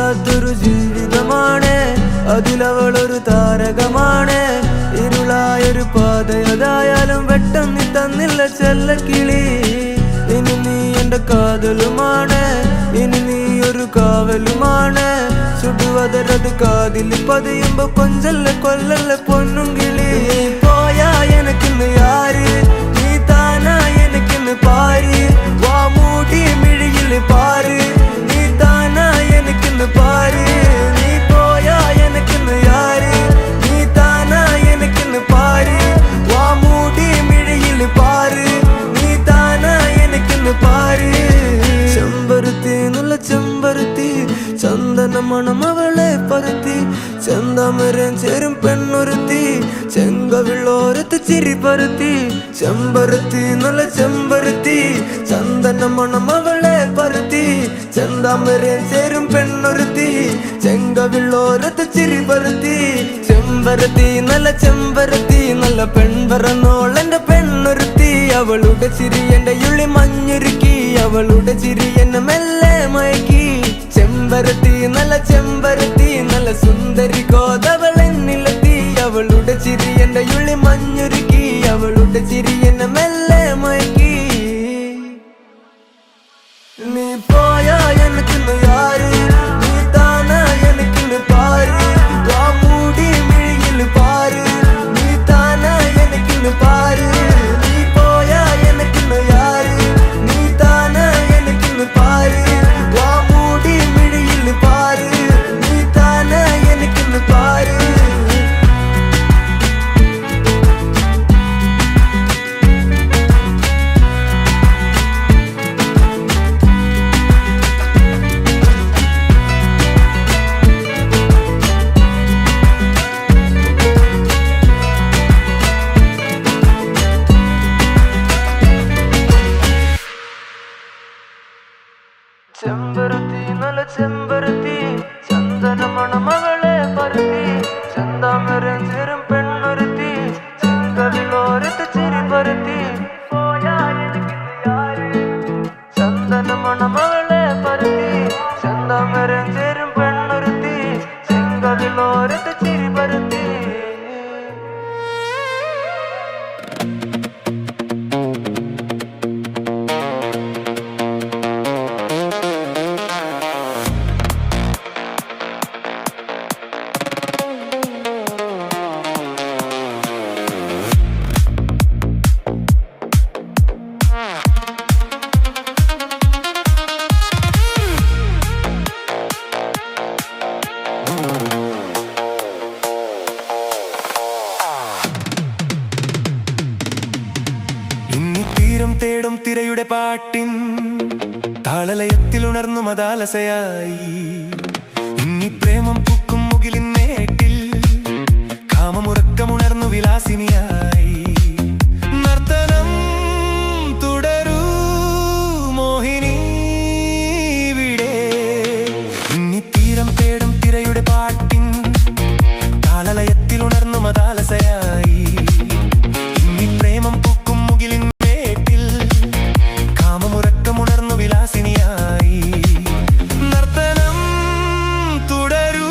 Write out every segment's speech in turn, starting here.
വല്ലാത്തൊരു ജീവിതമാണ്, അതിലവളൊരു താരകമാണ്. ഇരുളായൊരു പാതയതായാലും വെട്ടം നീ തന്നില്ല ചെല്ലക്കിളി. ഇനി നീ എന്റെ കാതലുമാണ്, ഇനി നീ ഒരു കാവലുമാണ്. ചുടുവതരത് കാതിൽ പതിയുമ്പോ കൊഞ്ചല്ല കൊല്ലല്ല പൊന്നും കിളി. പോയാ എനക്കിന്ന് യാര്, നീ താനാ എനക്കിന്ന് പാര്. വാ മൂടി മിഴിയില് പാര്, നീ താനാ എനക്കിന്ന് പാര്. നീ പോയാ എനക്കിന്ന് യാര്, നീ താനാ എനക്കിന്ന് പാര്. വാ മൂടി മിഴിയില് പാര്, നീ താനാ എനക്കിന്ന് പാര്. ചെമ്പരുത്തി നല്ല ചെമ്പരുത്തി, ചന്ദന മണം അവളെ പരുത്തി. ചെന്താമരം ചേരും പെണ്ണൊരുത്തി, ചെങ്കവിളോരത്ത് ചിരി പരുത്തി. ചെമ്പരുത്തി നല്ല ചെമ്പരുത്തി, ചന്ദന മണം അവളെ പരുത്തി. ചെന്താമരം ചേരും പെണ്ണൊരുത്തി, ചെങ്കവിളോരത്ത് ചിരി പരുത്തി. ചെമ്പരത്തി നല്ല ചെമ്പരത്തി, നല്ല പെൺപറന്നോളെന്റെ പെണ്ണൊരുത്തി. അവളുടെ ചിരി എന്റെ ഉള്ളി മഞ്ഞുരുക്കി, അവളുടെ ചിരി എന്നെ മെല്ലെ മയക്കി. ചെമ്പരത്തി നല്ല ചെമ്പരത്തി, നല്ല സുന്ദരി കോതവളെന്നിലെത്തി. അവളുടെ ചിരി എന്റെ ഉള്ളി മഞ്ഞുരുക്കി, അവളുടെ ചിരി എന്നെ മെല്ലെ മയക്കി. നീ പോയാ എനക്കിന്ന് യാര്, നീ താനാ എനക്കിന്ന് പാര്. വാ മൂടി മിഴിയിൽ പാര്, നീ താനാ എനക്കിന്ന് പാര്. നീ പോയാ എനക്കിന്ന് യാര്, നീ താനാ എനക്കിന്ന് പാര്. വാ മൂടി മിഴിയിൽ പാര്, നീ താനാ എനക്കിന്ന് പാര്. ചെമ്പരത്തി നല്ല ചെമ്പരത്തി, ചന്ദന മണം അവളെ പരുത്തി. ചെന്താമരം ചേരും പെണ്ണൊരുത്തി, ചെങ്കവിളോരത്ത് ചിരി പരുത്തി. പോയാ എനിക്കിന്ന് യാര്, ചന്ദന മണം അവളെ പരുത്തി. ചെന്താമരം ചേരും പെണ്ണൊരുത്തി, ചെങ്കവിളോരത്ത് ചിരി പരുത്തി. തേടും തിരയുടെ പാട്ടിൻ താളലയത്തിൽ ഉണർന്നു മതാലസയായി. ഇനി പ്രേമം പൂക്കും മുകിലിൻ മേട്ടിൽ കാമമുറക്കമുണർന്നു വിലാസിനിയായി. നർത്തനം തുടരൂ മോഹിനി വിടെ. ഇനി തീരം തേടും തിരയുടെ പാട്ടിൻ താളലയത്തിൽ ഉണർന്നു മതാലസയായി. ഇനി പ്രേമം പൂക്കും മുകിലിൻ വിലാസിനിയായി. നർത്തനം തുടരൂ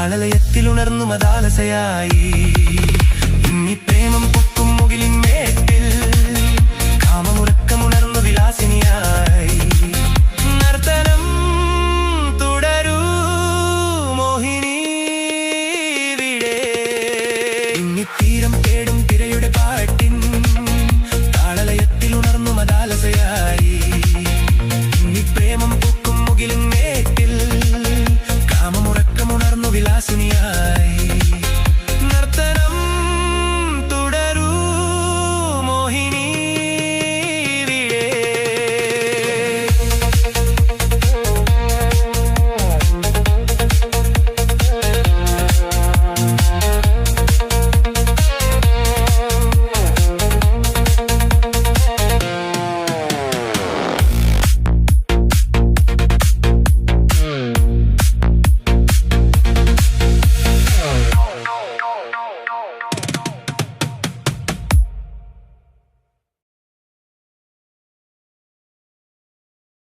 താളലയത്തിലുണർന്നു മതാലസയായി ഇന്നി പ്രേമം പൊക്കും മുകിലിൻ മേട്ടിൽ കാമമുറക്കമുണർന്നു വിലാസിനിയായി നർത്തനം തുടരൂ മോഹിനി വിടെ ഇന്നി തേടും തിരയുടെ പാട്ടിൻ താളലയത്തിലുണർന്നു മതാലസയായി ഇന്നി പ്രേമം പൊക്കും മുകിലിൻ മേട്ടിൽ കാമമുറക്കമുണർന്നു വിലാസിനിയായി